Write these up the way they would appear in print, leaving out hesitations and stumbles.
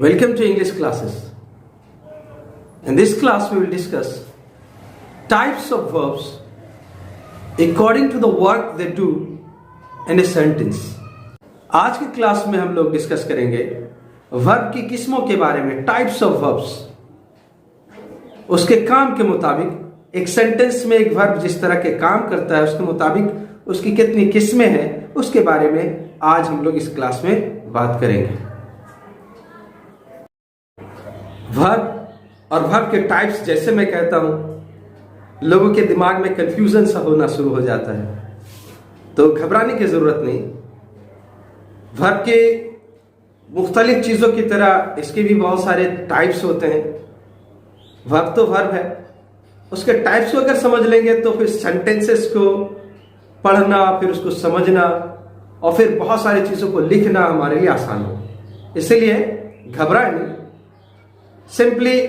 Welcome to English classes. In this class we will discuss types of verbs according to the work they do in a sentence. आज की class में हम लोग discuss करेंगे verb की किस्मों के बारे में, टाइप्स ऑफ वर्ब्स, उसके काम के मुताबिक एक सेंटेंस में एक वर्ब जिस तरह के काम करता है उसके मुताबिक उसकी कितनी किस्में हैं उसके बारे में आज हम लोग इस क्लास में बात करेंगे। वर्ब और वर्ब के टाइप्स, जैसे मैं कहता हूं लोगों के दिमाग में कंफ्यूजन सा होना शुरू हो जाता है, तो घबराने की जरूरत नहीं। वर्ब के मुख्तलिफ चीजों की तरह इसके भी बहुत सारे टाइप्स होते हैं। वर्ब तो वर्ब है, उसके टाइप्स को अगर समझ लेंगे तो फिर सेंटेंसेस को पढ़ना, फिर उसको समझना और फिर बहुत सारी चीजों को लिखना हमारे लिए आसान हो। इसलिए घबराए नहीं, सिंपली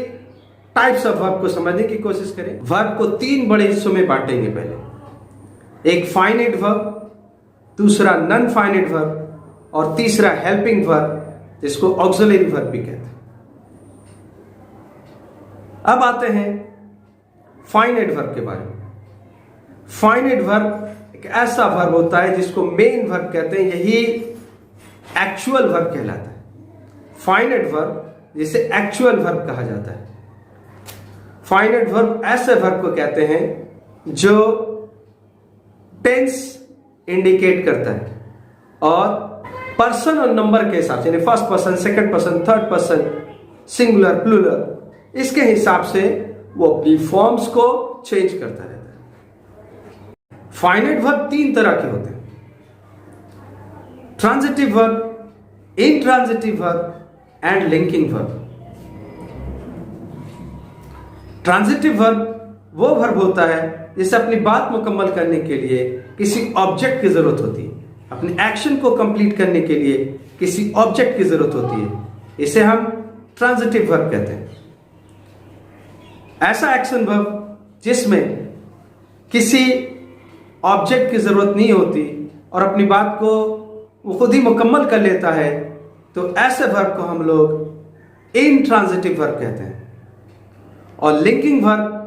टाइप्स ऑफ वर्ब को समझने की कोशिश करें। वर्ब को तीन बड़े हिस्सों में बांटेंगे। पहले एक फाइनाइट वर्ब, दूसरा नॉन फाइनाइट वर्ब और तीसरा हेल्पिंग वर्ब, जिसको ऑक्सिलरी वर्ब भी कहते हैं। अब आते हैं फाइनाइट वर्ब के बारे में। फाइनाइट वर्ब एक ऐसा वर्ब होता है जिसको मेन वर्ब कहते हैं, यही एक्चुअल वर्ब कहलाता है। फाइनाइट वर्ब जिसे एक्चुअल वर्ब कहा जाता है। फाइनाइट वर्ब ऐसे वर्ब को कहते हैं जो टेंस इंडिकेट करता है और पर्सन और नंबर के हिसाब से, यानी first person, second person, third person, singular, plural, इसके हिसाब से वो अपनी फॉर्म्स को चेंज करता रहता है। फाइनाइट वर्ब तीन तरह के होते हैं: transitive verb, intransitive verb and linking verb. Transitive verb वो वर्ब होता है जिसे अपनी बात मुकम्मल करने के लिए किसी ऑब्जेक्ट की जरूरत होती है, अपने एक्शन को कंप्लीट करने के लिए किसी ऑब्जेक्ट की जरूरत होती है। इसे हम ट्रांजिटिव वर्ब कहते हैं। ऐसा एक्शन वर्ब जिसमें किसी ऑब्जेक्ट की जरूरत नहीं होती और अपनी बात को वो खुद ही मुकम्मल कर लेता है, तो ऐसे वर्ब को हम लोग इंट्रांजिटिव वर्ब कहते हैं। और लिंकिंग वर्ब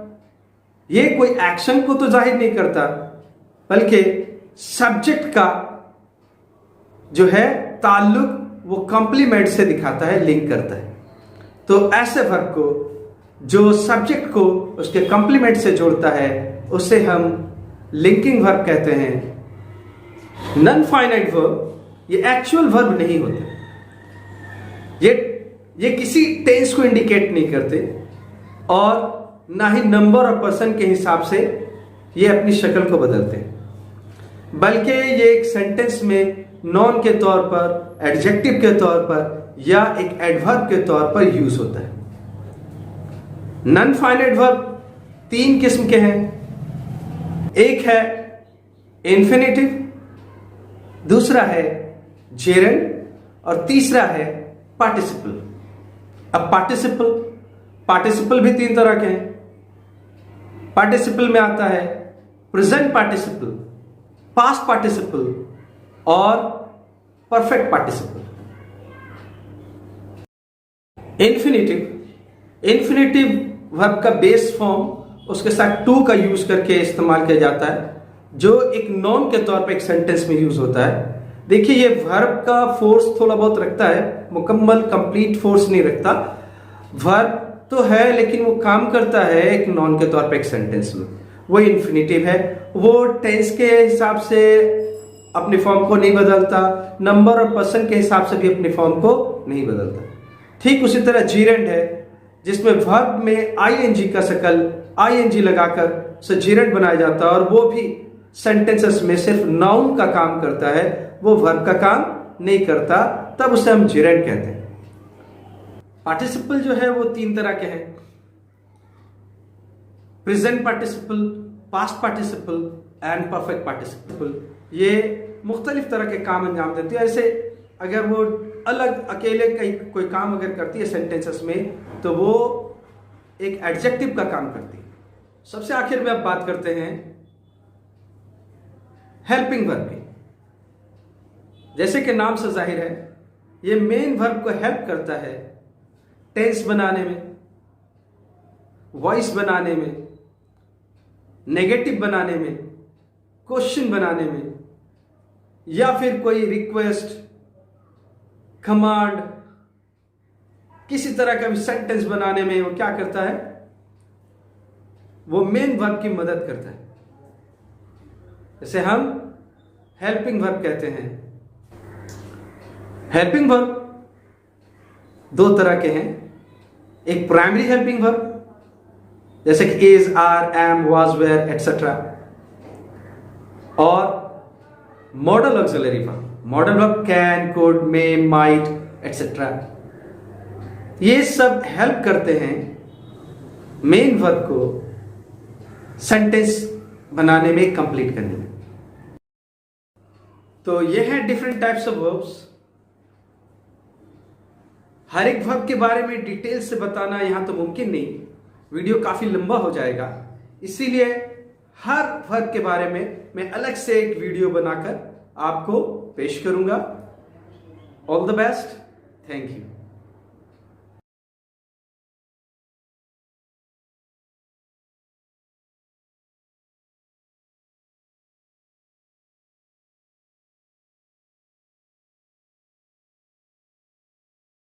ये कोई एक्शन को तो जाहिर नहीं करता, बल्कि सब्जेक्ट का जो है ताल्लुक वो कॉम्प्लीमेंट से दिखाता है, लिंक करता है। तो ऐसे वर्ब को जो सब्जेक्ट को उसके कॉम्प्लीमेंट से जोड़ता है उसे हम लिंकिंग वर्ब कहते हैं। नॉन फाइनाइट वर्ब ये एक्चुअल वर्ब नहीं होते, ये किसी टेंस को इंडिकेट नहीं करते और ना ही नंबर और पर्सन के हिसाब से ये अपनी शक्ल को बदलते हैं, बल्कि ये एक सेंटेंस में नॉन के तौर पर, एडजेक्टिव के तौर पर या एक एडवर्ब के तौर पर यूज होता है। नॉन फाइनाइट वर्ब तीन किस्म के हैं। एक है इंफिनिटिव, दूसरा है जेरेंड और तीसरा है पार्टिसिपल। अब पार्टिसिपल भी तीन तरह के हैं। पार्टिसिपल में आता है प्रेजेंट पार्टिसिपल, पास्ट पार्टिसिपल और परफेक्ट पार्टिसिपल। इन्फिनिटिव वर्ब का बेस फॉर्म उसके साथ टू का यूज करके इस्तेमाल किया जाता है, जो एक नॉन के तौर पर एक सेंटेंस में यूज होता है। देखिए, ये वर्ब का फोर्स थोड़ा बहुत रखता है, मुकम्मल कंप्लीट फोर्स नहीं रखता। वर्ब तो है लेकिन वो काम करता है एक नॉन के तौर पे एक सेंटेंस में। वो इन्फिनिटिव है, वो टेंस के हिसाब से अपनी फॉर्म को नहीं बदलता, नंबर और पर्सन के हिसाब से भी अपनी फॉर्म को नहीं बदलता। ठीक उसी तरह जीरेंड है, जिसमें वर्ब में आईएनजी का शकल आईएनजी लगाकर उसे जीरेंड बनाया जाता है और वो भी सेंटेंसेस में सिर्फ नाउन का काम करता है, वो वर्ब का काम नहीं करता, तब उसे हम जेरेंड कहते हैं। पार्टिसिपल जो है वो तीन तरह के हैं: present participle, past participle and perfect participle. ये मुख्तलिफ तरह के काम अंजाम देती है। ऐसे अगर वो अलग अकेले कोई काम अगर करती है सेंटेंसेस में, तो वो एक एडजेक्टिव का काम करती है। सबसे आखिर में अब बात करते हैं हेल्पिंग वर्ब की। जैसे कि नाम से जाहिर है, ये मेन वर्ब को हेल्प करता है टेंस बनाने में, वॉइस बनाने में, नेगेटिव बनाने में, क्वेश्चन बनाने में, या फिर कोई रिक्वेस्ट, कमांड, किसी तरह का भी सेंटेंस बनाने में वो क्या करता है, वो मेन वर्ब की मदद करता है। जैसे हम हेल्पिंग वर्ब कहते हैं। हेल्पिंग वर्ब दो तरह के हैं, एक प्राइमरी हेल्पिंग वर्ब जैसे कि is, are, am, was, were etcetera, और modal auxiliary verb. Modal verb can, could, may, might etcetera. ये सब हेल्प करते हैं मेन वर्ब को सेंटेंस बनाने में, कंप्लीट करने में। तो ये है डिफरेंट टाइप्स ऑफ वर्ब्स। हर एक वर्ब के बारे में डिटेल से बताना यहां तो मुमकिन नहीं, वीडियो काफी लंबा हो जाएगा। इसीलिए हर वर्ब के बारे में मैं अलग से एक वीडियो बनाकर आपको पेश करूंगा। All the best, thank you.